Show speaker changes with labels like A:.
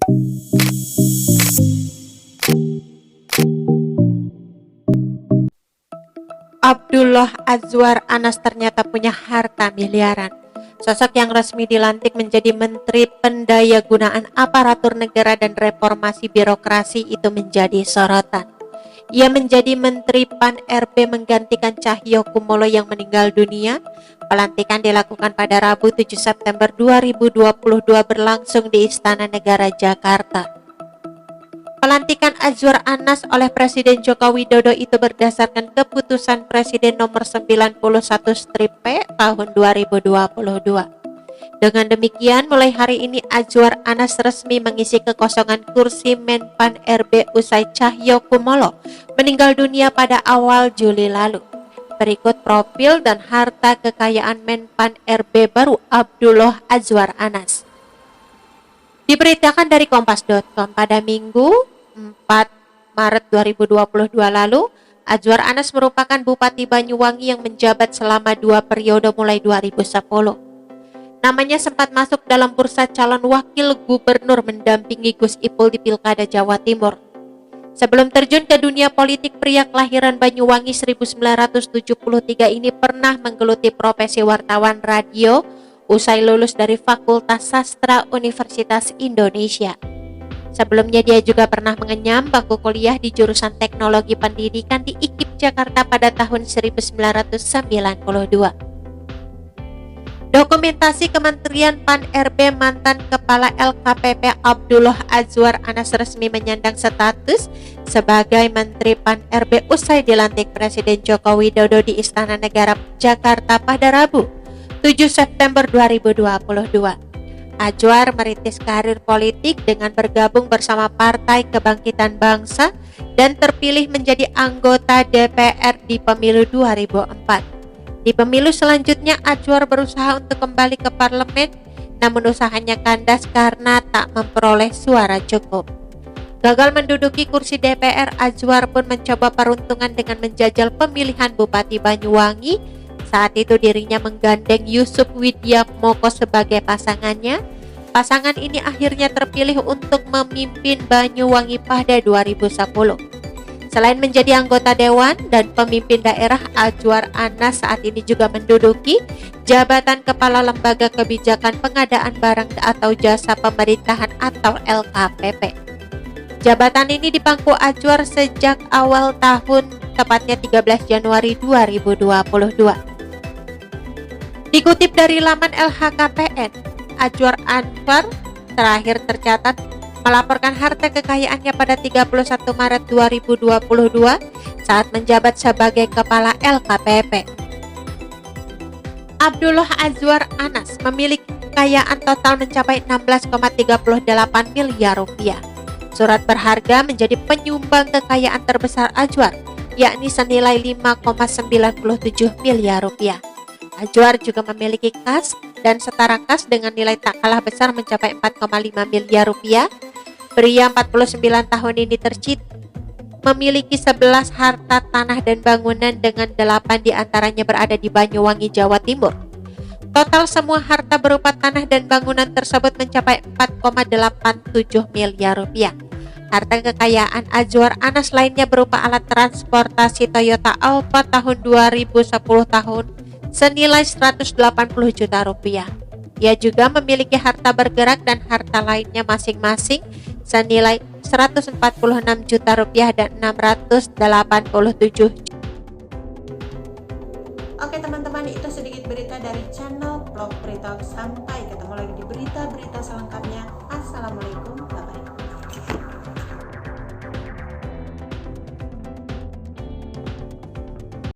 A: Abdullah Azwar Anas ternyata punya harta miliaran. Sosok yang resmi dilantik menjadi Menteri Pendayagunaan Aparatur Negara dan Reformasi Birokrasi itu menjadi sorotan. Ia menjadi Menteri Pan-RB menggantikan Cahyokumolo yang meninggal dunia. Pelantikan dilakukan pada Rabu 7 September 2022 berlangsung di Istana Negara Jakarta. Pelantikan Azwar Anas oleh Presiden Joko Widodo itu berdasarkan keputusan Presiden nomor 91/P tahun 2022. Dengan demikian, mulai hari ini Azwar Anas resmi mengisi kekosongan kursi Menpan RB usai Cahyokumolo meninggal dunia pada awal Juli lalu. Berikut profil dan harta kekayaan Menpan RB baru Abdullah Azwar Anas. Diberitakan dari Kompas.com pada Minggu 4 Maret 2022 lalu, Azwar Anas merupakan Bupati Banyuwangi yang menjabat selama 2 periode mulai 2010. Namanya sempat masuk dalam bursa calon wakil gubernur mendampingi Gus Ipul di Pilkada Jawa Timur. Sebelum terjun ke dunia politik, pria kelahiran Banyuwangi 1973 ini pernah menggeluti profesi wartawan radio usai lulus dari Fakultas Sastra Universitas Indonesia. Sebelumnya dia juga pernah mengenyam bangku kuliah di jurusan Teknologi Pendidikan di IKIP Jakarta pada tahun 1992. Dokumentasi Kementerian Pan-RB mantan Kepala LKPP Abdullah Azwar Anas resmi menyandang status sebagai Menteri Pan-RB usai dilantik Presiden Joko Widodo di Istana Negara Jakarta pada Rabu 7 September 2022. Azwar merintis karir politik dengan bergabung bersama Partai Kebangkitan Bangsa dan terpilih menjadi anggota DPR di pemilu 2004. Di pemilu selanjutnya, Azwar berusaha untuk kembali ke parlemen, namun usahanya kandas karena tak memperoleh suara cukup. Gagal menduduki kursi DPR, Azwar pun mencoba peruntungan dengan menjajal pemilihan Bupati Banyuwangi. Saat itu dirinya menggandeng Yusuf Widyatmoko sebagai pasangannya. Pasangan ini akhirnya terpilih untuk memimpin Banyuwangi pada 2010. Selain menjadi anggota dewan dan pemimpin daerah, Azwar Anas saat ini juga menduduki jabatan Kepala Lembaga Kebijakan Pengadaan Barang atau Jasa Pemerintahan atau LKPP. Jabatan ini dipangku Azwar sejak awal tahun, tepatnya 13 Januari 2022. Dikutip dari laman LHKPN, Azwar Anas terakhir tercatat melaporkan harta kekayaannya pada 31 Maret 2022 saat menjabat sebagai Kepala LKPP. Abdullah Azwar Anas memiliki kekayaan total mencapai 16,38 miliar rupiah. Surat berharga menjadi penyumbang kekayaan terbesar Azwar, yakni senilai 5,97 miliar rupiah. Azwar juga memiliki kas dan setara kas dengan nilai tak kalah besar mencapai 4,5 miliar rupiah. Pria 49 tahun ini memiliki 11 harta tanah dan bangunan dengan 8 diantaranya berada di Banyuwangi, Jawa Timur. Total semua harta berupa tanah dan bangunan tersebut mencapai 4,87 miliar rupiah. Harta kekayaan Azwar Anas lainnya berupa alat transportasi Toyota Alphard tahun 2010 senilai 180 juta rupiah. Ia juga memiliki harta bergerak dan harta lainnya masing-masing senilai 146 juta rupiah dan 687.
B: Oke teman-teman, itu sedikit berita dari channel Vlog Berita. Sampai ketemu lagi di berita-berita selengkapnya. Assalamualaikum, bye-bye.